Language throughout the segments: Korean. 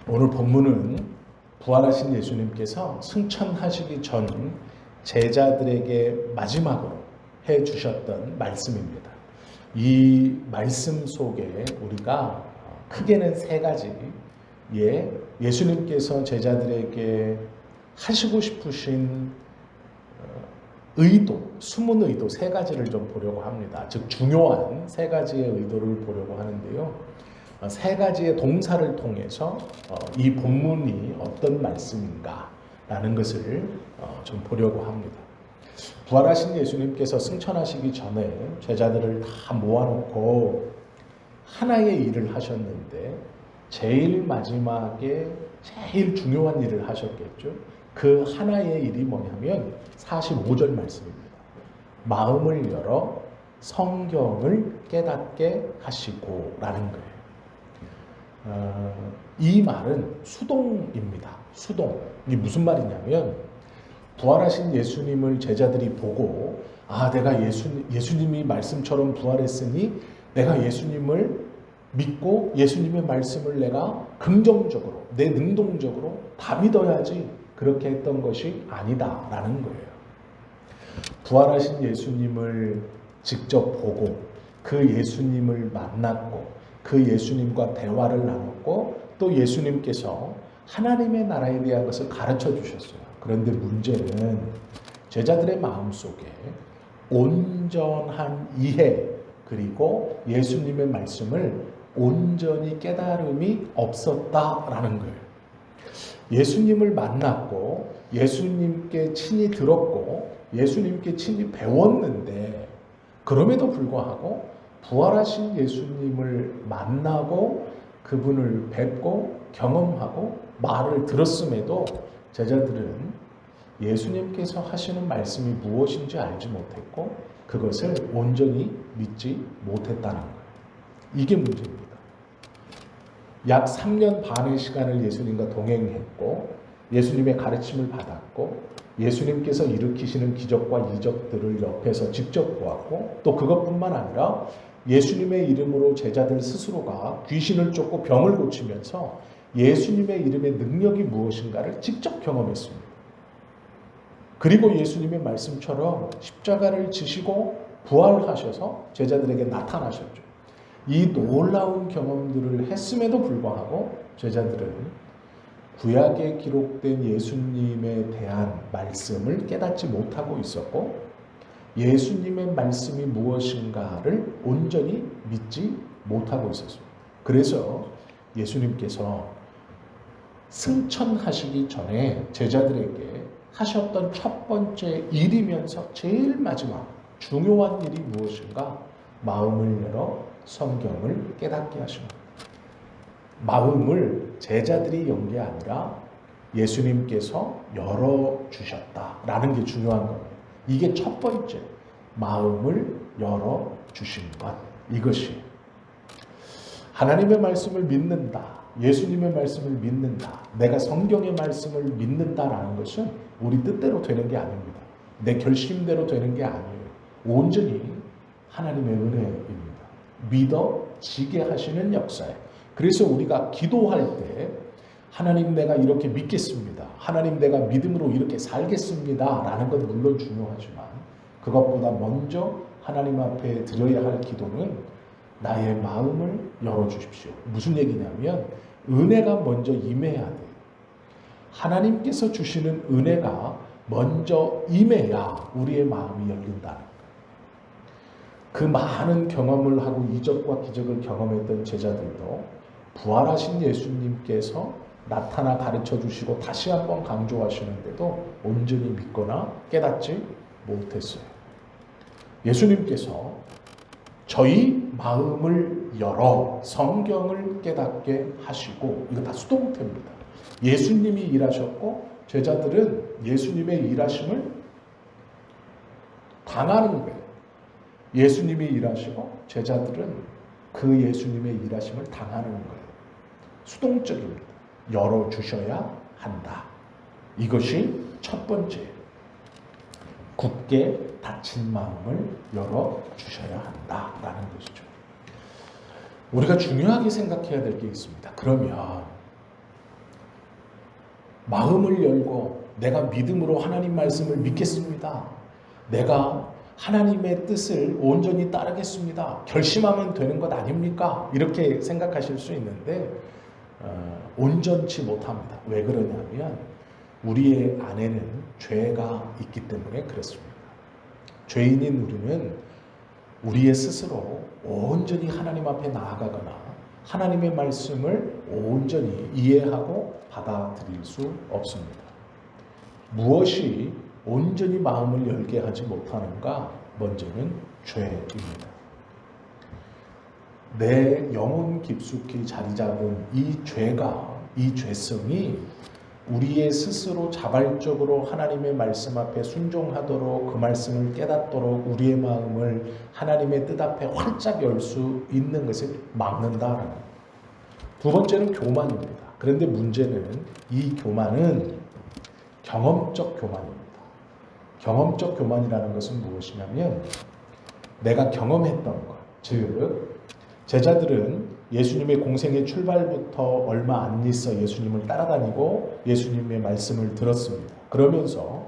오늘 본문은 부활하신 예수님께서 승천하시기 전 제자들에게 마지막으로 해주셨던 말씀입니다. 이 말씀 속에 우리가 크게는 세 가지 예수님께서 제자들에게 하시고 싶으신 의도, 숨은 의도 세 가지를 좀 보려고 합니다. 즉 중요한 세 가지의 의도를 보려고 하는데요. 세 가지의 동사를 통해서 이 본문이 어떤 말씀인가라는 것을 좀 보려고 합니다. 부활하신 예수님께서 승천하시기 전에 제자들을 다 모아놓고 하나의 일을 하셨는데 제일 마지막에 제일 중요한 일을 하셨겠죠. 그 하나의 일이 뭐냐면 45절 말씀입니다. 마음을 열어 성경을 깨닫게 하시고 라는 거예요. 이 말은 수동입니다. 수동. 이게 무슨 말이냐면 부활하신 예수님을 제자들이 보고 내가 예수님이 말씀처럼 부활했으니 내가 예수님을 믿고 예수님의 말씀을 내가 긍정적으로 내 능동적으로 다 믿어야지 그렇게 했던 것이 아니다라는 거예요. 부활하신 예수님을 직접 보고 그 예수님을 만났고 그 예수님과 대화를 나눴고 또 예수님께서 하나님의 나라에 대한 것을 가르쳐 주셨어요. 그런데 문제는 제자들의 마음속에 온전한 이해 그리고 예수님의 말씀을 온전히 깨달음이 없었다라는 거예요. 예수님을 만났고 예수님께 친히 들었고 예수님께 친히 배웠는데 그럼에도 불구하고 부활하신 예수님을 만나고 그분을 뵙고 경험하고 말을 들었음에도 제자들은 예수님께서 하시는 말씀이 무엇인지 알지 못했고 그것을 온전히 믿지 못했다는 거예요. 이게 문제입니다. 약 3년 반의 시간을 예수님과 동행했고 예수님의 가르침을 받았고 예수님께서 일으키시는 기적과 이적들을 옆에서 직접 보았고 또 그것뿐만 아니라 예수님의 이름으로 제자들 스스로가 귀신을 쫓고 병을 고치면서 예수님의 이름의 능력이 무엇인가를 직접 경험했습니다. 그리고 예수님의 말씀처럼 십자가를 지시고 부활하셔서 제자들에게 나타나셨죠. 이 놀라운 경험들을 했음에도 불구하고 제자들은 구약에 기록된 예수님에 대한 말씀을 깨닫지 못하고 있었고 예수님의 말씀이 무엇인가를 온전히 믿지 못하고 있었습니다. 그래서 예수님께서 승천하시기 전에 제자들에게 하셨던 첫 번째 일이면서 제일 마지막 중요한 일이 무엇인가? 마음을 열어 성경을 깨닫게 하십니다. 마음을 제자들이 연 게 아니라 예수님께서 열어주셨다라는 게 중요한 겁니다. 이게 첫 번째 마음을 열어주신 것 이것이 하나님의 말씀을 믿는다. 예수님의 말씀을 믿는다. 내가 성경의 말씀을 믿는다라는 것은 우리 뜻대로 되는 게 아닙니다. 내 결심대로 되는 게 아니에요. 온전히 하나님의 은혜입니다. 믿어지게 하시는 역사예요. 그래서 우리가 기도할 때 하나님 내가 이렇게 믿겠습니다. 하나님 내가 믿음으로 이렇게 살겠습니다. 라는 건 물론 중요하지만 그것보다 먼저 하나님 앞에 드려야 할 기도는 나의 마음을 열어주십시오. 무슨 얘기냐면 은혜가 먼저 임해야 돼요. 하나님께서 주시는 은혜가 먼저 임해야 우리의 마음이 열린다는 거예요. 그 많은 경험을 하고 이적과 기적을 경험했던 제자들도 부활하신 예수님께서 나타나 가르쳐 주시고 다시 한번 강조하시는데도 온전히 믿거나 깨닫지 못했어요. 예수님께서 저희 마음을 열어 성경을 깨닫게 하시고 이거 다 수동태입니다. 예수님이 일하셨고 제자들은 예수님의 일하심을 당하는 거예요. 예수님이 일하시고 제자들은 그 예수님의 일하심을 당하는 거예요. 수동적입니다. 열어주셔야 한다. 이것이 첫 번째예요. 굳게 닫힌 마음을 열어주셔야 한다라는 것이죠. 우리가 중요하게 생각해야 될 게 있습니다. 그러면 마음을 열고 내가 믿음으로 하나님 말씀을 믿겠습니다. 내가 하나님의 뜻을 온전히 따르겠습니다. 결심하면 되는 것 아닙니까? 이렇게 생각하실 수 있는데 온전치 못합니다. 왜 그러냐면 우리의 안에는 죄가 있기 때문에 그렇습니다. 죄인인 우리는 우리의 스스로 온전히 하나님 앞에 나아가거나 하나님의 말씀을 온전히 이해하고 받아들일 수 없습니다. 무엇이 온전히 마음을 열게 하지 못하는가? 먼저는 죄입니다. 내 영혼 깊숙이 자리 잡은 이 죄가, 이 죄성이 우리의 스스로 자발적으로 하나님의 말씀 앞에 순종하도록 그 말씀을 깨닫도록 우리의 마음을 하나님의 뜻 앞에 활짝 열 수 있는 것을 막는다라는. 두 번째는 교만입니다. 그런데 문제는 이 교만은 경험적 교만입니다. 경험적 교만이라는 것은 무엇이냐면 내가 경험했던 것, 즉 제자들은 예수님의 공생의 출발부터 얼마 안 있어 예수님을 따라다니고 예수님의 말씀을 들었습니다. 그러면서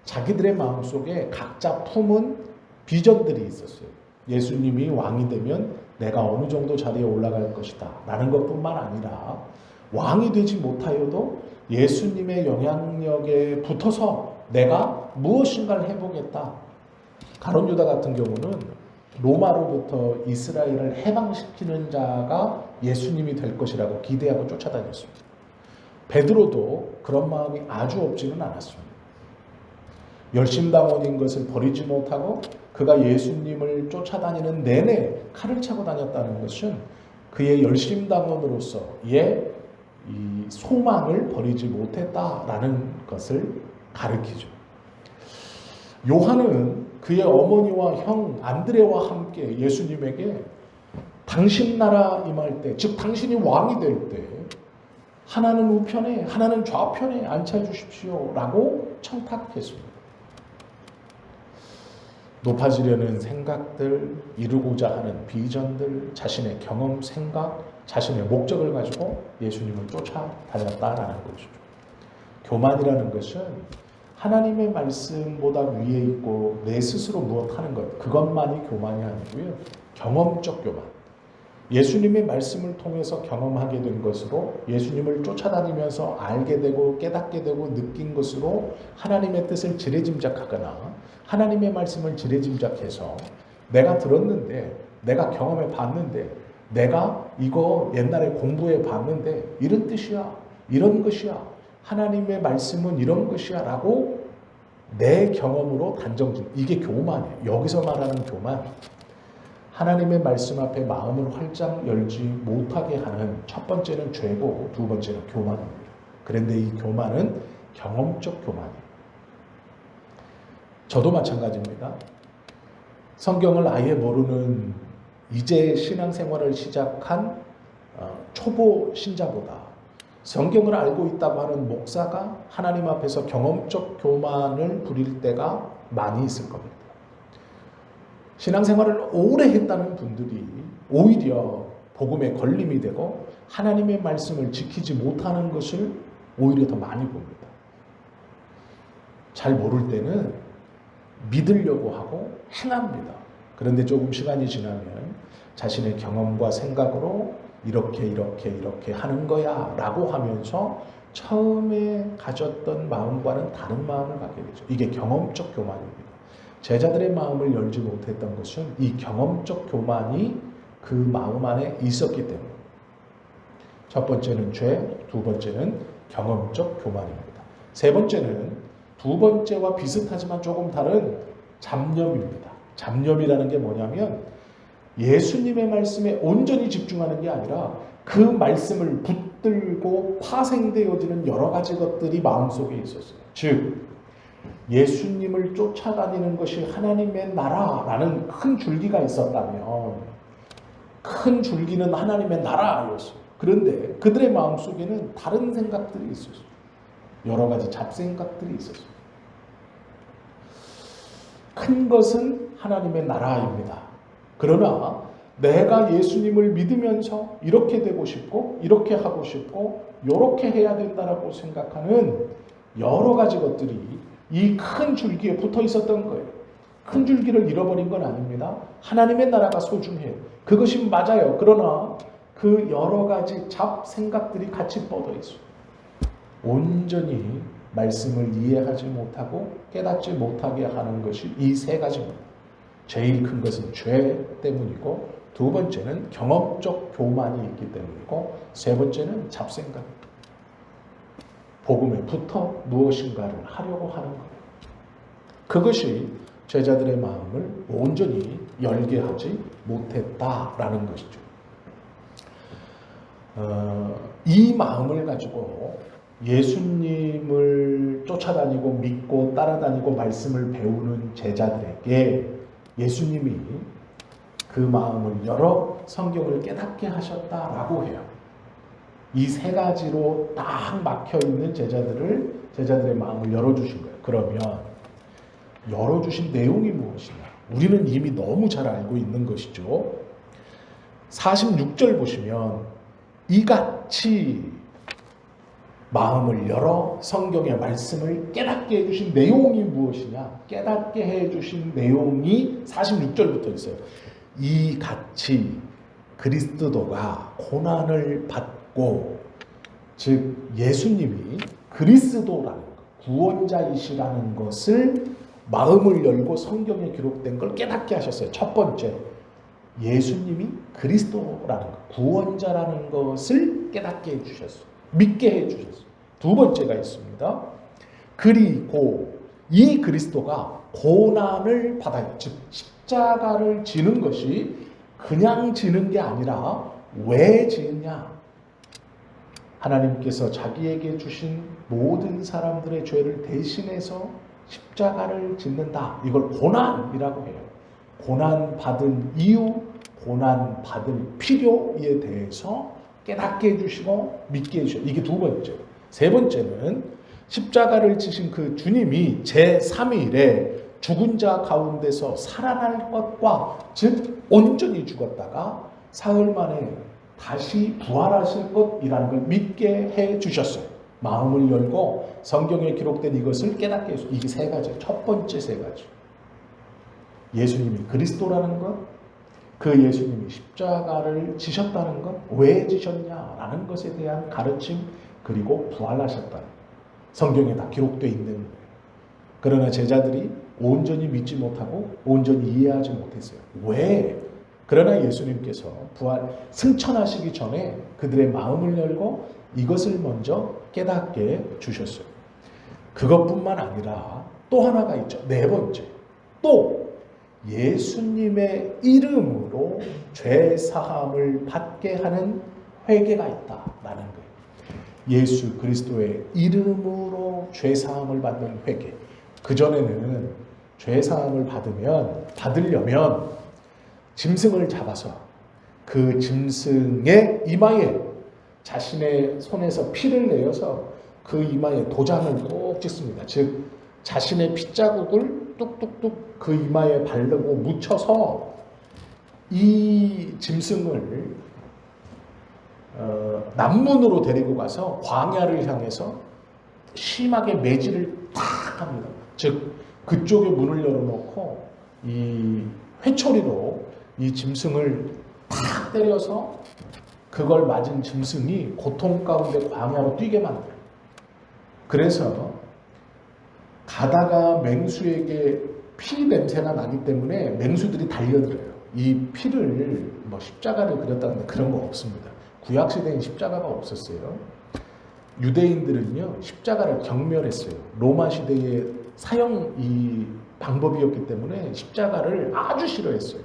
자기들의 마음속에 각자 품은 비전들이 있었어요. 예수님이 왕이 되면 내가 어느 정도 자리에 올라갈 것이다 라는 것뿐만 아니라 왕이 되지 못하여도 예수님의 영향력에 붙어서 내가 무엇인가를 해보겠다. 가룟 유다 같은 경우는 로마로부터 이스라엘을 해방시키는 자가 예수님이 될 것이라고 기대하고 쫓아다녔습니다. 베드로도 그런 마음이 아주 없지는 않았습니다. 열심당원인 것을 버리지 못하고 그가 예수님을 내내 칼을 차고 다녔다는 것은 그의 열심당원으로서의 이 소망을 버리지 못했다라는 것을 가르치죠. 요한은 그의 어머니와 형 안드레와 함께 예수님에게 당신 나라 임할 때, 즉 당신이 왕이 될 때 하나는 우편에 하나는 좌편에 앉혀주십시오 라고 청탁했습니다. 높아지려는 생각들, 이루고자 하는 비전들, 자신의 경험, 생각, 자신의 목적을 가지고 예수님을 쫓아다녔다라는 것이죠. 교만이라는 것은 하나님의 말씀보다 위에 있고 내 스스로 무엇하는 것, 그것만이 교만이 아니고요. 경험적 교만. 예수님의 말씀을 통해서 경험하게 된 것으로 예수님을 쫓아다니면서 알게 되고 깨닫게 되고 느낀 것으로 하나님의 뜻을 지레짐작하거나 하나님의 말씀을 지레짐작해서 내가 들었는데 내가 경험해 봤는데 내가 이거 옛날에 공부해 봤는데 이런 뜻이야. 이런 것이야. 하나님의 말씀은 이런 것이야 라고 내 경험으로 단정짓는 이게 교만이에요. 여기서 말하는 교만. 하나님의 말씀 앞에 마음을 활짝 열지 못하게 하는 첫 번째는 죄고 두 번째는 교만입니다. 그런데 이 교만은 경험적 교만이에요. 저도 마찬가지입니다. 성경을 아예 모르는 이제 신앙생활을 시작한 초보 신자보다 성경을 알고 있다고 하는 목사가 하나님 앞에서 경험적 교만을 부릴 때가 많이 있을 겁니다. 신앙생활을 오래 했다는 분들이 오히려 복음에 걸림이 되고 하나님의 말씀을 지키지 못하는 것을 오히려 더 많이 봅니다. 잘 모를 때는 믿으려고 하고 행합니다. 그런데 조금 시간이 지나면 자신의 경험과 생각으로 이렇게 하는 거야 라고 하면서 처음에 가졌던 마음과는 다른 마음을 갖게 되죠. 이게 경험적 교만입니다. 제자들의 마음을 열지 못했던 것은 이 경험적 교만이 그 마음 안에 있었기 때문에 첫 번째는 죄, 두 번째는 경험적 교만입니다. 세 번째는 두 번째와 비슷하지만 조금 다른 잡념입니다. 잡념이라는 게 뭐냐면 예수님의 말씀에 온전히 집중하는 게 아니라 그 말씀을 붙들고 파생되어지는 여러 가지 것들이 마음속에 있었어요. 즉 예수님을 쫓아다니는 것이 하나님의 나라라는 큰 줄기가 있었다면 큰 줄기는 하나님의 나라였어요. 그런데 그들의 마음속에는 다른 생각들이 있었어요. 여러 가지 잡생각들이 있었어요. 큰 것은 하나님의 나라입니다. 그러나 내가 예수님을 믿으면서 이렇게 되고 싶고 이렇게 하고 싶고 이렇게 해야 된다라고 생각하는 여러 가지 것들이 이 큰 줄기에 붙어 있었던 거예요. 큰 줄기를 잃어버린 건 아닙니다. 하나님의 나라가 소중해요. 그것이 맞아요. 그러나 그 여러 가지 잡생각들이 같이 뻗어 있어요. 온전히 말씀을 이해하지 못하고 깨닫지 못하게 하는 것이 이 세 가지입니다. 제일 큰 것은 죄 때문이고, 두 번째는 경험적 교만이 있기 때문이고, 세 번째는 잡생각. 복음에 붙어 무엇인가를 하려고 하는 거예요. 그것이 제자들의 마음을 온전히 열게 하지 못했다라는 것이죠. 이 마음을 가지고 예수님을 쫓아다니고 믿고 따라다니고 말씀을 배우는 제자들에게 예수님이 그 마음을 열어 성경을 깨닫게 하셨다라고 해요. 이 세 가지로 딱 막혀있는 제자들의 마음을 열어주신 거예요. 그러면 열어주신 내용이 무엇이냐? 우리는 이미 너무 잘 알고 있는 것이죠. 46절 보시면 이같이 마음을 열어 성경의 말씀을 깨닫게 해주신 내용이 무엇이냐? 깨닫게 해주신 내용이 46절부터 있어요. 이같이 그리스도가 고난을 받고, 즉 예수님이 그리스도라는 것, 구원자이시라는 것을 마음을 열고 성경에 기록된 걸 깨닫게 하셨어요. 첫 번째, 예수님이 그리스도라는 것, 구원자라는 것을 깨닫게 해주셨어요. 믿게 해주셨어요. 두 번째가 있습니다. 그리고 이 그리스도가 고난을 받아요. 즉 십자가를 지는 것이 그냥 지는 게 아니라 왜 지느냐? 하나님께서 자기에게 주신 모든 사람들의 죄를 대신해서 십자가를 짓는다. 이걸 고난이라고 해요. 고난받은 이유, 고난받을 필요에 대해서 깨닫게 해주시고 믿게 해주시고, 이게 두 번째. 세 번째는 십자가를 지신 그 주님이 제3일에 죽은 자 가운데서 살아날 것과, 즉 온전히 죽었다가 사흘 만에 다시 부활하실 것이라는 걸 믿게 해주셨어요. 마음을 열고 성경에 기록된 이것을 깨닫게 해주셨어요. 이게 세 가지. 첫 번째 세 가지. 예수님이 그리스도라는 것, 그 예수님이 십자가를 지셨다는 것, 왜 지셨냐라는 것에 대한 가르침, 그리고 부활하셨다는 것. 성경에 다 기록되어 있는 거예요. 그러나 제자들이 온전히 믿지 못하고 온전히 이해하지 못했어요. 왜? 그러나 예수님께서 승천하시기 전에 그들의 마음을 열고 이것을 먼저 깨닫게 주셨어요. 그것뿐만 아니라 또 하나가 있죠. 네 번째. 또 예수님의 이름으로 죄 사함을 받게 하는 회개가 있다라는 거예요. 예수 그리스도의 이름으로 죄 사함을 받는 회개. 그전에는 죄 사함을 받으려면 짐승을 잡아서 그 짐승의 이마에 자신의 손에서 피를 내어서 그 이마에 도장을 꼭 찍습니다. 즉 자신의 핏자국을 뚝뚝뚝 그 이마에 바르고 묻혀서 이 짐승을 남문으로 데리고 가서 광야를 향해서 심하게 매질을 탁 합니다. 즉 그쪽에 문을 열어놓고 이 회초리로 이 짐승을 탁 때려서 그걸 맞은 짐승이 고통 가운데 광야로 뛰게 만들어요. 그래서 가다가 맹수에게 피 냄새가 나기 때문에 맹수들이 달려들어요. 이 피를 십자가를 그렸다는데 그런 거 없습니다. 구약시대엔 십자가가 없었어요. 유대인들은요 십자가를 경멸했어요. 로마 시대의 사형 방법이었기 때문에 십자가를 아주 싫어했어요.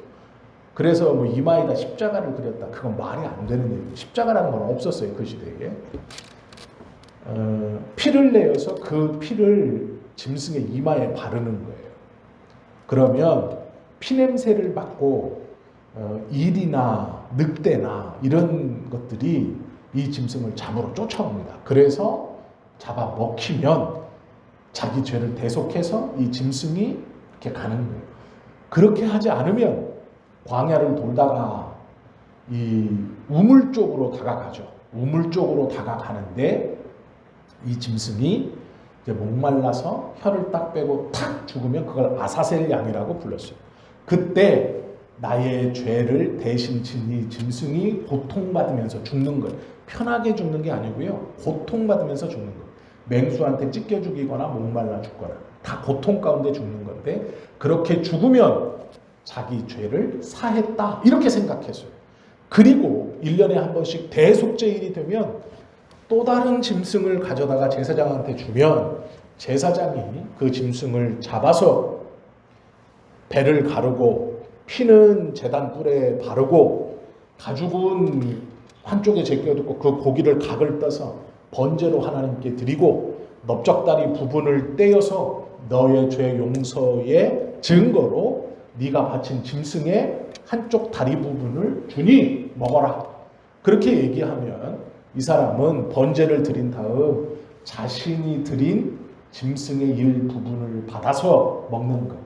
그래서 이마에다 십자가를 그렸다. 그건 말이 안 되는 얘기예요. 십자가라는 건 없었어요. 그 시대에. 피를 내어서 그 피를 짐승의 이마에 바르는 거예요. 그러면 피냄새를 맡고 일이나 늑대나 이런 것들이 이 짐승을 잡으러 쫓아옵니다. 그래서 잡아 먹히면 자기 죄를 대속해서 이 짐승이 이렇게 가는 거예요. 그렇게 하지 않으면 광야를 돌다가 이 우물 쪽으로 다가가죠. 우물 쪽으로 다가가는데 이 짐승이 이제 목말라서 혀를 딱 빼고 탁 죽으면 그걸 아사셀 양이라고 불렀어요. 그때 나의 죄를 대신 진 이 짐승이 고통받으면서 죽는 거예요. 편하게 죽는 게 아니고요. 고통받으면서 죽는 거예요. 맹수한테 찢겨 죽이거나 목말라 죽거나 다 고통 가운데 죽는 건데 그렇게 죽으면 자기 죄를 사했다 이렇게 생각했어요. 그리고 1년에 한 번씩 대속죄일이 되면 또 다른 짐승을 가져다가 제사장한테 주면 제사장이 그 짐승을 잡아서 배를 가르고 피는 제단 뿔에 바르고 가죽은 한쪽에 제껴두고 그 고기를 각을 떠서 번제로 하나님께 드리고 넓적다리 부분을 떼어서 너의 죄 용서의 증거로 네가 바친 짐승의 한쪽 다리 부분을 주니 먹어라. 그렇게 얘기하면 이 사람은 번제를 드린 다음 자신이 드린 짐승의 일부분을 받아서 먹는 것.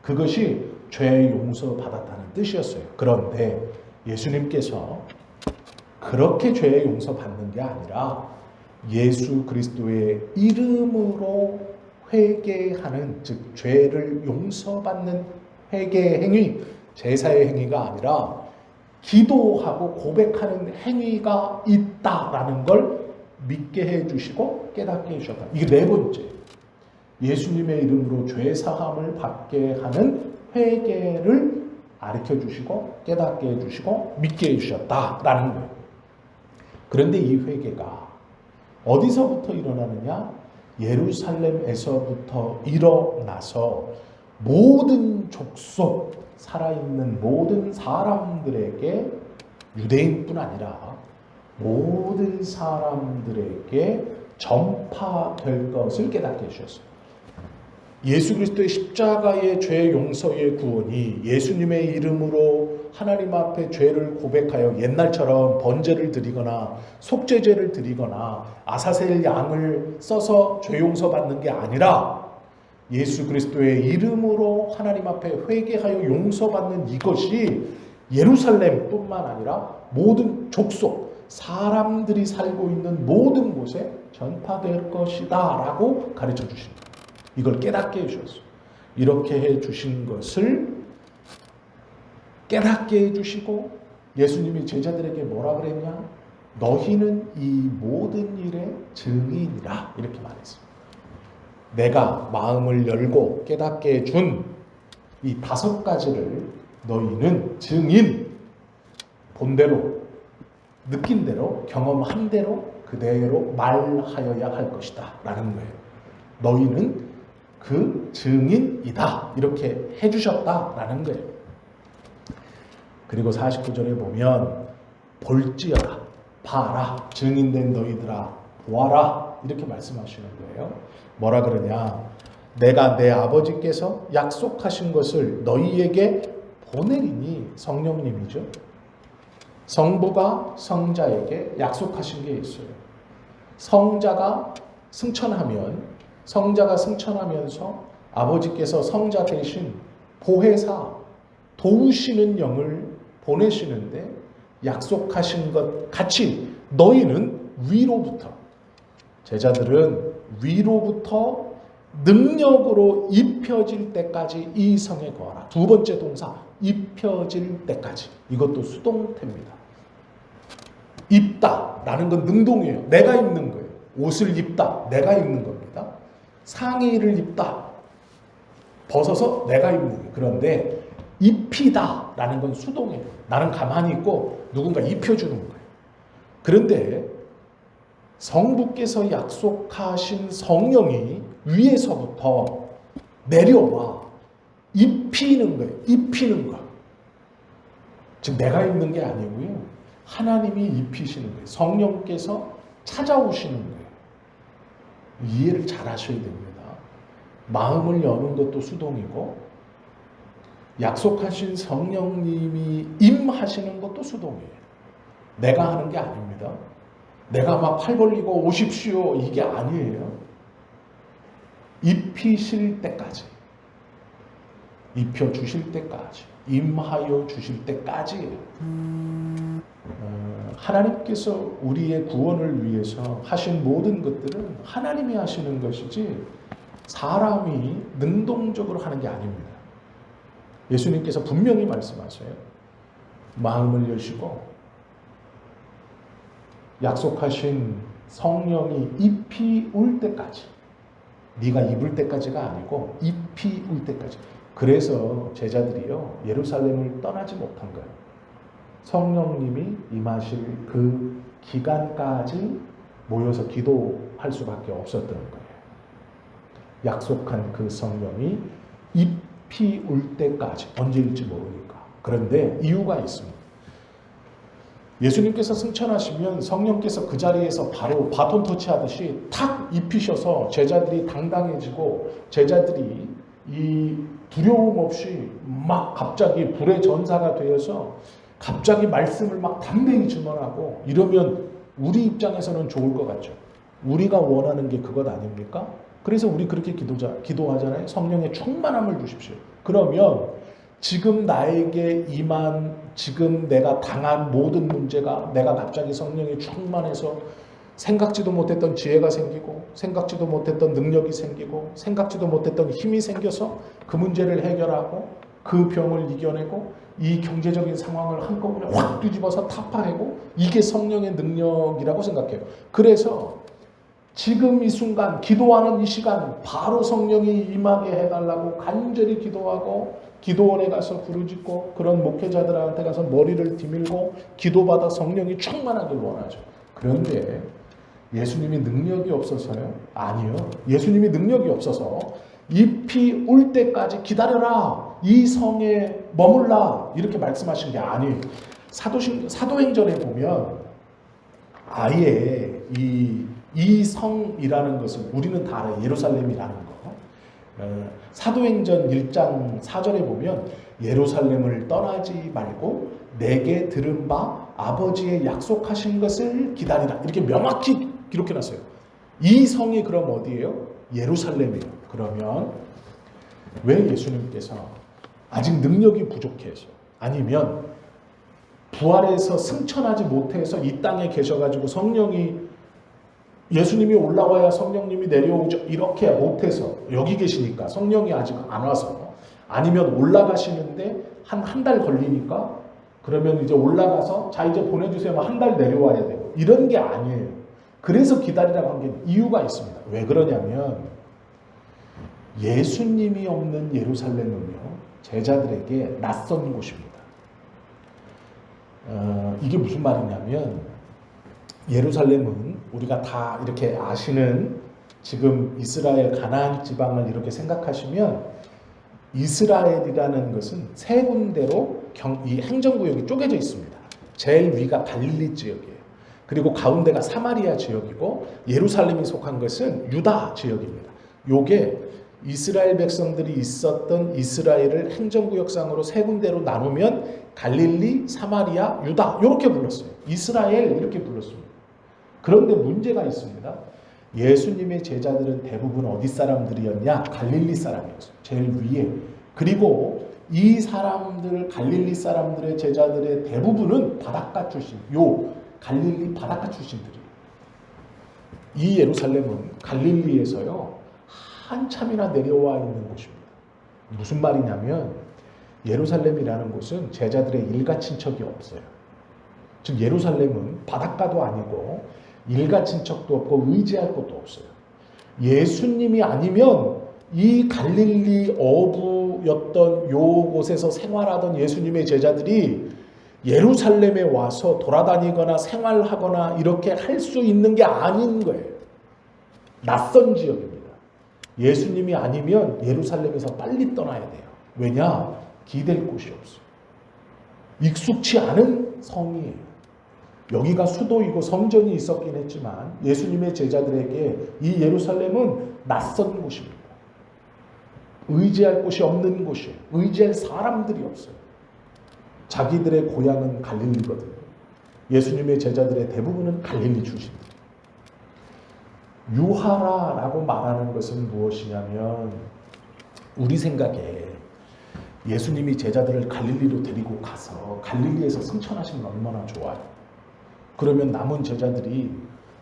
그것이 죄 용서 받았다는 뜻이었어요. 그런데 예수님께서 그렇게 죄 용서 받는 게 아니라 예수 그리스도의 이름으로 회개하는, 즉 죄를 용서받는 회개 행위, 제사의 행위가 아니라 기도하고 고백하는 행위가 있다라는 걸 믿게 해주시고 깨닫게 해주셨다. 이게 네 번째. 예수님의 이름으로 죄 사함을 받게 하는 회개를 가르쳐 주시고 깨닫게 해주시고 믿게 해주셨다라는 거예요. 그런데 이 회개가 어디서부터 일어나느냐? 예루살렘에서부터 일어나서 모든 족속, 살아있는 모든 사람들에게, 유대인뿐 아니라 모든 사람들에게 전파될 것을 깨닫게 해주셨어요. 예수 그리스도의 십자가의 죄 용서의 구원이 예수님의 이름으로 하나님 앞에 죄를 고백하여 옛날처럼 번제를 드리거나 속죄제를 드리거나 아사셀 양을 써서 죄 용서 받는 게 아니라 예수 그리스도의 이름으로 하나님 앞에 회개하여 용서받는 이것이 예루살렘뿐만 아니라 모든 족속, 사람들이 살고 있는 모든 곳에 전파될 것이다 라고 가르쳐 주십니다. 이걸 깨닫게 해주셨어요. 이렇게 해주신 것을 깨닫게 해주시고 예수님이 제자들에게 뭐라 그랬냐? 너희는 이 모든 일의 증인이라 이렇게 말했어요. 내가 마음을 열고 깨닫게 해준 이 5가지를 너희는 증인, 본대로, 느낀 대로, 경험한 대로 그대로 말하여야 할 것이다 라는 거예요. 너희는 그 증인이다 이렇게 해주셨다라는 거예요. 그리고 49절에 보면 볼지어다, 봐라, 증인된 너희들아 보아라 이렇게 말씀하시는 거예요. 뭐라 그러냐? 내가 내 아버지께서 약속하신 것을 너희에게 보내리니, 성령님이죠. 성부가 성자에게 약속하신 게 있어요. 성자가 승천하면서 아버지께서 성자 대신 보혜사, 도우시는 영을 보내시는데 약속하신 것 같이 너희는 위로부터, 제자들은 위로부터 능력으로 입혀질 때까지 이 성에 거하라. 2번째 동사, 입혀질 때까지. 이것도 수동태입니다. 입다라는 건 능동이에요. 내가 입는 거예요. 옷을 입다, 내가 입는 겁니다. 상의를 입다, 벗어서 내가 입는 거예요. 그런데 입히다라는 건 수동이에요. 나는 가만히 있고 누군가 입혀주는 거예요. 그런데 성부께서 약속하신 성령이 위에서부터 내려와 입히는 거예요. 입히는 거. 즉 내가 입는 게 아니고요. 하나님이 입히시는 거예요. 성령께서 찾아오시는 거예요. 이해를 잘 하셔야 됩니다. 마음을 여는 것도 수동이고 약속하신 성령님이 임하시는 것도 수동이에요. 내가 하는 게 아닙니다. 내가 막 팔 벌리고 오십시오 이게 아니에요. 입히실 때까지, 입혀주실 때까지, 임하여 주실 때까지예요. 하나님께서 우리의 구원을 위해서 하신 모든 것들은 하나님이 하시는 것이지 사람이 능동적으로 하는 게 아닙니다. 예수님께서 분명히 말씀하세요. 마음을 여시고 약속하신 성령이 잎이 울 때까지, 네가 입을 때까지가 아니고 잎이 울 때까지. 그래서 제자들이요 예루살렘을 떠나지 못한 거예요. 성령님이 임하실 그 기간까지 모여서 기도할 수밖에 없었던 거예요. 약속한 그 성령이 잎이 울 때까지, 언제일지 모르니까. 그런데 이유가 있습니다. 예수님께서 승천하시면 성령께서 그 자리에서 바로 바톤 터치하듯이 탁 입히셔서 제자들이 당당해지고, 제자들이 이 두려움 없이 막 갑자기 불의 전사가 되어서 갑자기 말씀을 막 담대히 증언하고 이러면 우리 입장에서는 좋을 것 같죠. 우리가 원하는 게 그것 아닙니까? 그래서 우리 그렇게 기도하잖아요. 성령의 충만함을 주십시오. 그러면 지금 나에게 임한, 지금 내가 당한 모든 문제가, 내가 갑자기 성령이 충만해서 생각지도 못했던 지혜가 생기고, 생각지도 못했던 능력이 생기고, 생각지도 못했던 힘이 생겨서 그 문제를 해결하고 그 병을 이겨내고 이 경제적인 상황을 한꺼번에 확 뒤집어서 타파하고, 이게 성령의 능력이라고 생각해요. 그래서 지금 이 순간, 기도하는 이 시간 바로 성령이 임하게 해달라고 간절히 기도하고, 기도원에 가서 부르짖고, 그런 목회자들한테 가서 머리를 디밀고 기도받아 성령이 충만하길 원하죠. 그런데 예수님이 능력이 없어서요? 아니요. 예수님이 능력이 없어서 잎이 울 때까지 기다려라, 이 성에 머물라, 이렇게 말씀하신 게 아니에요. 사도행전에 보면 아예 이 성이라는 것을 우리는 다 알아요. 예루살렘이라는 거. 사도행전 1장 4절에 보면 예루살렘을 떠나지 말고 내게 들은 바 아버지의 약속하신 것을 기다리라, 이렇게 명확히 기록해놨어요. 이 성이 그럼 어디예요? 예루살렘이에요. 그러면 왜 예수님께서 아직 능력이 부족해서, 아니면 부활해서 승천하지 못해서 이 땅에 계셔가지고 성령이, 예수님이 올라와야 성령님이 내려오죠, 이렇게 못해서 여기 계시니까 성령이 아직 안 와서, 아니면 올라가시는데 한 달 걸리니까 그러면 이제 올라가서 자 이제 보내주세요, 한 달 내려와야 되고, 이런 게 아니에요. 그래서 기다리라고 한 게 이유가 있습니다. 왜 그러냐면 예수님이 없는 예루살렘은요 제자들에게 낯선 곳입니다. 이게 무슨 말이냐면, 예루살렘은 우리가 다 이렇게 아시는, 지금 이스라엘 가나안 지방을 이렇게 생각하시면 이스라엘이라는 것은 세 군데로 이 행정구역이 쪼개져 있습니다. 제일 위가 갈릴리 지역이에요. 그리고 가운데가 사마리아 지역이고, 예루살렘이 속한 것은 유다 지역입니다. 요게 이스라엘 백성들이 있었던 이스라엘을 행정구역상으로 세 군데로 나누면 갈릴리, 사마리아, 유다 이렇게 불렀어요. 이스라엘 이렇게 불렀습니다. 그런데 문제가 있습니다. 예수님의 제자들은 대부분 어디 사람들이었냐? 갈릴리 사람이었어요. 제일 위에. 그리고 이 사람들, 갈릴리 사람들의 제자들의 대부분은 바닷가 출신, 요 갈릴리 바닷가 출신들이에요. 이 예루살렘은 갈릴리에서요 한참이나 내려와 있는 곳입니다. 무슨 말이냐면 예루살렘이라는 곳은 제자들의 일가 친척이 없어요. 즉 예루살렘은 바닷가도 아니고 일가 친척도 없고 의지할 것도 없어요. 예수님이 아니면 이 갈릴리 어부였던 요 곳에서 생활하던 예수님의 제자들이 예루살렘에 와서 돌아다니거나 생활하거나 이렇게 할 수 있는 게 아닌 거예요. 낯선 지역입니다. 예수님이 아니면 예루살렘에서 빨리 떠나야 돼요. 왜냐? 기댈 곳이 없어요. 익숙치 않은 성이에요. 여기가 수도이고 성전이 있었긴 했지만 예수님의 제자들에게 이 예루살렘은 낯선 곳입니다. 의지할 곳이 없는 곳이에요. 의지할 사람들이 없어요. 자기들의 고향은 갈릴리거든요. 예수님의 제자들의 대부분은 갈릴리 출신들. 유하라라고 말하는 것은 무엇이냐면, 우리 생각에 예수님이 제자들을 갈릴리로 데리고 가서 갈릴리에서 승천하시면 얼마나 좋아요. 그러면 남은 제자들이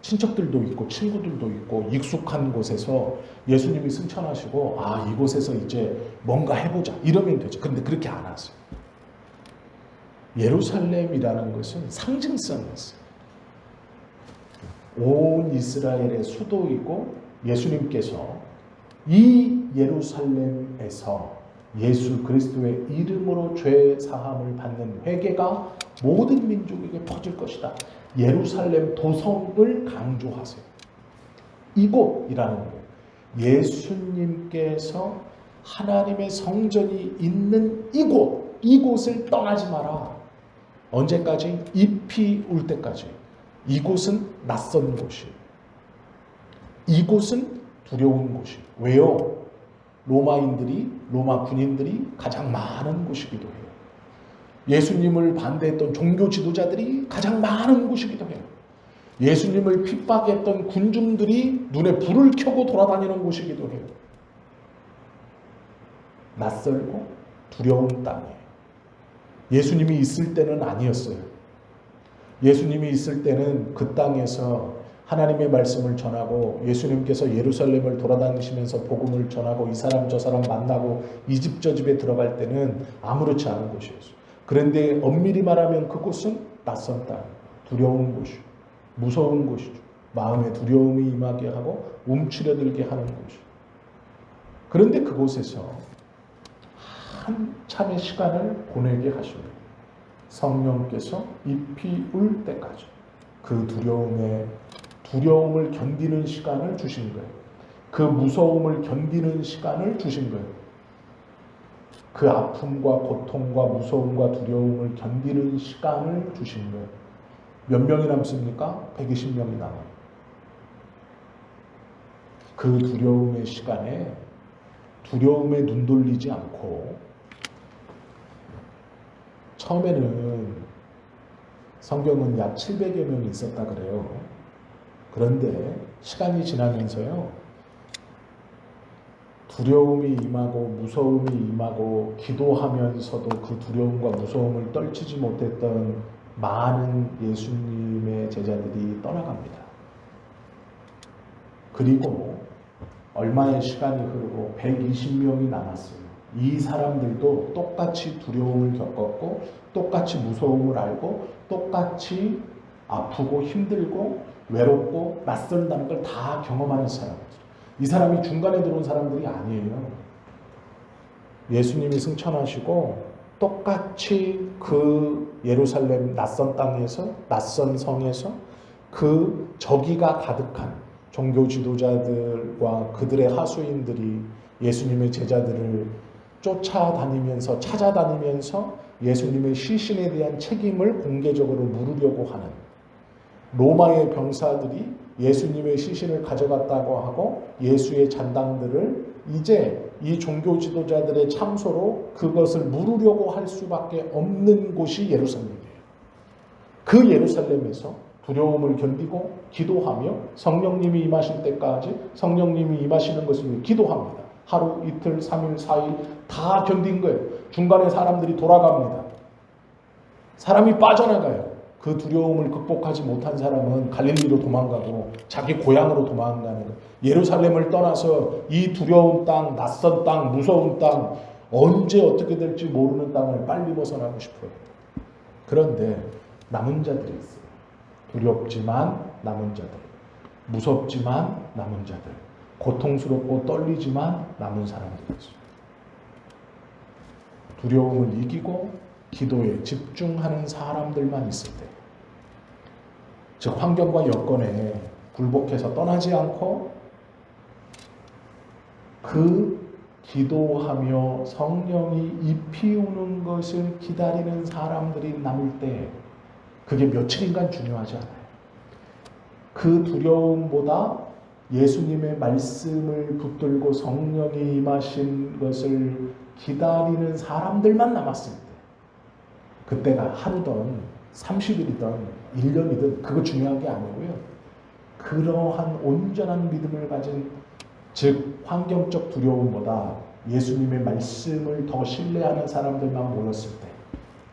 친척들도 있고 친구들도 있고 익숙한 곳에서 예수님이 승천하시고 이곳에서 이제 뭔가 해보자 이러면 되죠. 그런데 그렇게 안 하세요. 예루살렘이라는 것은 상징성이 있어요. 온 이스라엘의 수도이고 예수님께서 이 예루살렘에서 예수 그리스도의 이름으로 죄 사함을 받는 회개가 모든 민족에게 퍼질 것이다. 예루살렘 도성을 강조하세요. 이곳이라는 거예요. 예수님께서 하나님의 성전이 있는 이곳을 떠나지 마라. 언제까지? 잎이 울 때까지. 이곳은 낯선 곳이에요. 이곳은 두려운 곳이에요. 왜요? 로마 군인들이 가장 많은 곳이기도 해요. 예수님을 반대했던 종교 지도자들이 가장 많은 곳이기도 해요. 예수님을 핍박했던 군중들이 눈에 불을 켜고 돌아다니는 곳이기도 해요. 낯설고 두려운 땅이에요. 예수님이 있을 때는 아니었어요. 예수님이 있을 때는 그 땅에서 하나님의 말씀을 전하고 예수님께서 예루살렘을 돌아다니시면서 복음을 전하고 이 사람 저 사람 만나고 이 집 저 집에 들어갈 때는 아무렇지 않은 곳이었어요. 그런데 엄밀히 말하면 그곳은 낯선 땅, 두려운 곳이죠. 무서운 곳이죠. 마음에 두려움이 임하게 하고 움츠려들게 하는 곳이죠. 그런데 그곳에서 한참의 시간을 보내게 하십니다. 성령께서 잎이 울 때까지 그 두려움을 견디는 시간을 주신 거예요. 그 무서움을 견디는 시간을 주신 거예요. 그 아픔과 고통과 무서움과 두려움을 견디는 시간을 주신 거예요. 몇 명이 남습니까? 120명이 남아요. 그 두려움의 시간에 두려움에 눈 돌리지 않고 처음에는 성경은 약 700여 명이 있었다 그래요. 그런데 시간이 지나면서요. 두려움이 임하고 무서움이 임하고 기도하면서도 그 두려움과 무서움을 떨치지 못했던 많은 예수님의 제자들이 떠나갑니다. 그리고 얼마의 시간이 흐르고 120명이 남았어요. 이 사람들도 똑같이 두려움을 겪었고 똑같이 무서움을 알고 똑같이 아프고 힘들고 외롭고 낯선다는 걸 다 경험하는 사람들. 이 사람이 중간에 들어온 사람들이 아니에요. 예수님이 승천하시고 똑같이 그 예루살렘 낯선 땅에서 낯선 성에서 그 저기가 가득한 종교 지도자들과 그들의 하수인들이 예수님의 제자들을 쫓아다니면서 찾아다니면서 예수님의 시신에 대한 책임을 공개적으로 물으려고 하는 로마의 병사들이 예수님의 시신을 가져갔다고 하고 예수의 잔당들을 이제 이 종교 지도자들의 참소로 그것을 물으려고 할 수밖에 없는 곳이 예루살렘이에요. 그 예루살렘에서 두려움을 견디고 기도하며 성령님이 임하실 때까지 성령님이 임하시는 것을 위해 기도합니다. 하루, 이틀, 3일, 4일 다 견딘 거예요. 중간에 사람들이 돌아갑니다. 사람이 빠져나가요. 그 두려움을 극복하지 못한 사람은 갈릴리로 도망가고 자기 고향으로 도망가는 거예요. 예루살렘을 떠나서 이 두려운 땅, 낯선 땅, 무서운 땅, 언제 어떻게 될지 모르는 땅을 빨리 벗어나고 싶어요. 그런데 남은 자들이 있어요. 두렵지만 남은 자들, 무섭지만 남은 자들, 고통스럽고 떨리지만 남은 사람들이 있어요. 두려움을 이기고 기도에 집중하는 사람들만 있을 때, 즉 환경과 여건에 굴복해서 떠나지 않고 그 기도하며 성령이 잎이 우는 것을 기다리는 사람들이 남을 때 그게 며칠인간 중요하지 않아요. 그 두려움보다 예수님의 말씀을 붙들고 성령이 임하신 것을 기다리는 사람들만 남았을 때, 그때가 하루든 30일이든 1년이든 그거 중요한 게 아니고요. 그러한 온전한 믿음을 가진, 즉 환경적 두려움보다 예수님의 말씀을 더 신뢰하는 사람들만 모였을 때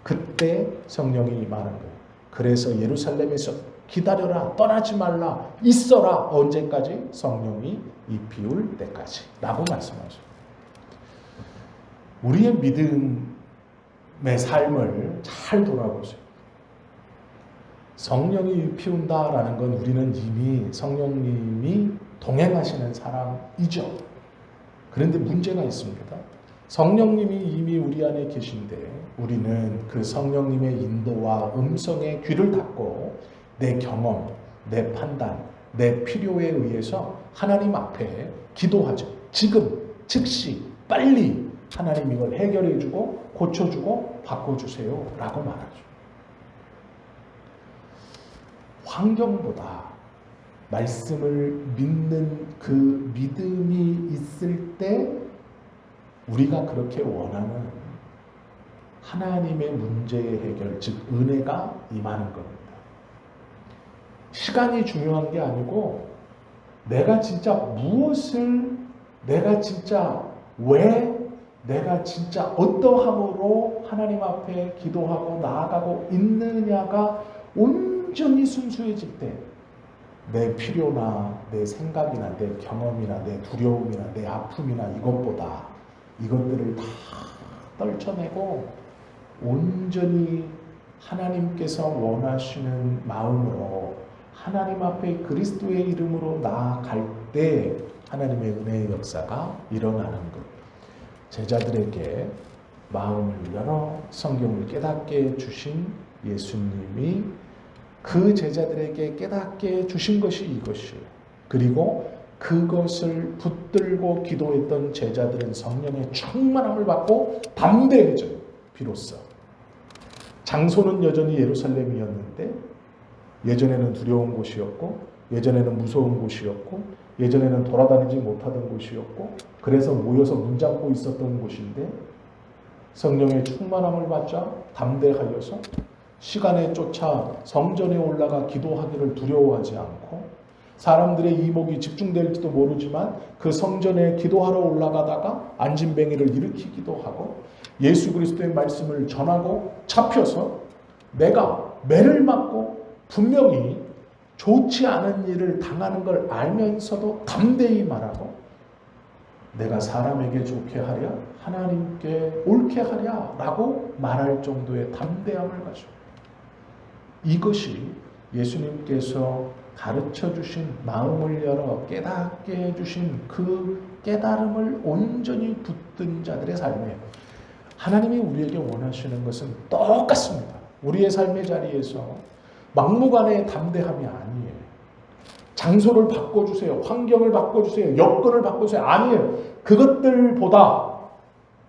그때 성령이 임하는 거예요. 그래서 예루살렘에서 기다려라, 떠나지 말라, 있어라. 언제까지? 성령이 입히울 때까지 라고 말씀하죠. 우리의 믿음의 삶을 잘 돌아보세요. 성령이 입히운다라는 건 우리는 이미 성령님이 동행하시는 사람이죠. 그런데 문제가 있습니다. 성령님이 이미 우리 안에 계신데 우리는 그 성령님의 인도와 음성에 귀를 닫고 내 경험, 내 판단, 내 필요에 의해서 하나님 앞에 기도하죠. 지금, 즉시, 빨리 하나님 이걸 해결해주고 고쳐주고 바꿔주세요 라고 말하죠. 환경보다 말씀을 믿는 그 믿음이 있을 때 우리가 그렇게 원하는 하나님의 문제의 해결, 즉 은혜가 임하는 겁니다. 시간이 중요한 게 아니고 내가 진짜 무엇을, 내가 진짜 왜, 내가 진짜 어떠함으로 하나님 앞에 기도하고 나아가고 있느냐가 온전히 순수해질 때 내 필요나 내 생각이나 내 경험이나 내 두려움이나 내 아픔이나 이것보다 이것들을 다 떨쳐내고 온전히 하나님께서 원하시는 마음으로 하나님 앞에 그리스도의 이름으로 나아갈 때 하나님의 은혜의 역사가 일어나는 것. 제자들에게 마음을 열어 성경을 깨닫게 주신 예수님이 그 제자들에게 깨닫게 주신 것이 이것이에요. 그리고 그것을 붙들고 기도했던 제자들은 성령의 충만함을 받고 담대해져요. 비로소. 장소는 여전히 예루살렘이었는데 예전에는 두려운 곳이었고 예전에는 무서운 곳이었고 예전에는 돌아다니지 못하던 곳이었고 그래서 모여서 문잡고 있었던 곳인데 성령의 충만함을 받자 담대하여서 시간에 쫓아 성전에 올라가 기도하기를 두려워하지 않고 사람들의 이목이 집중될지도 모르지만 그 성전에 기도하러 올라가다가 안진뱅이를 일으키기도 하고 예수 그리스도의 말씀을 전하고 잡혀서 내가 매를 맞고 분명히 좋지 않은 일을 당하는 걸 알면서도 담대히 말하고 내가 사람에게 좋게 하랴 하나님께 옳게 하랴 라고 말할 정도의 담대함을 가지고 이것이 예수님께서 가르쳐 주신 마음을 열어 깨닫게 해주신 그 깨달음을 온전히 붙든 자들의 삶이에요. 하나님이 우리에게 원하시는 것은 똑같습니다. 우리의 삶의 자리에서 막무가내의 담대함이 아니에요. 장소를 바꿔주세요. 환경을 바꿔주세요. 여건을 바꿔주세요. 아니에요. 그것들보다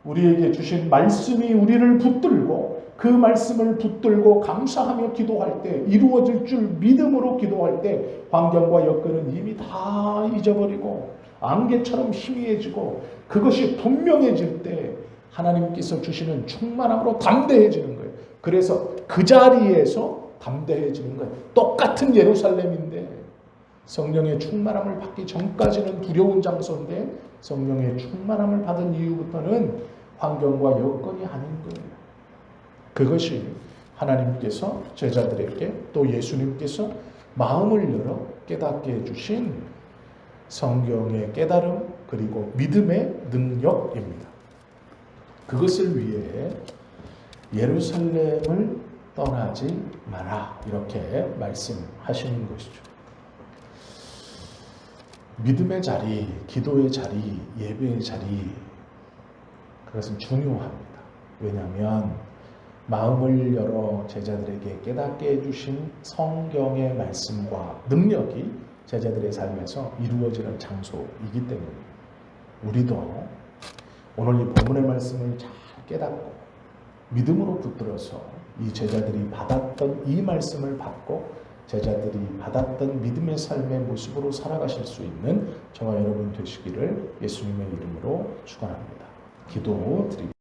우리에게 주신 말씀이 우리를 붙들고 그 말씀을 붙들고 감사하며 기도할 때 이루어질 줄 믿음으로 기도할 때 환경과 여건은 이미 다 잊어버리고 안개처럼 희미해지고 그것이 분명해질 때 하나님께서 주시는 충만함으로 담대해지는 거예요. 그래서 그 자리에서 담대해지는 거예요. 똑같은 예루살렘인데 성령의 충만함을 받기 전까지는 두려운 장소인데 성령의 충만함을 받은 이후부터는 환경과 여건이 아닌 거예요. 그것이 하나님께서 제자들에게 또 예수님께서 마음을 열어 깨닫게 해주신 성경의 깨달음 그리고 믿음의 능력입니다. 그것을 위해 예루살렘을 떠나지 마라 이렇게 말씀하시는 것이죠. 믿음의 자리, 기도의 자리, 예배의 자리 그것은 중요합니다. 왜냐하면 마음을 열어 제자들에게 깨닫게 해주신 성경의 말씀과 능력이 제자들의 삶에서 이루어지는 장소이기 때문입니다. 우리도 오늘 이 본문의 말씀을 잘 깨닫고 믿음으로 붙들어서 이 제자들이 받았던 이 말씀을 받고 제자들이 받았던 믿음의 삶의 모습으로 살아가실 수 있는 저와 여러분 되시기를 예수님의 이름으로 축원합니다. 기도드립니다.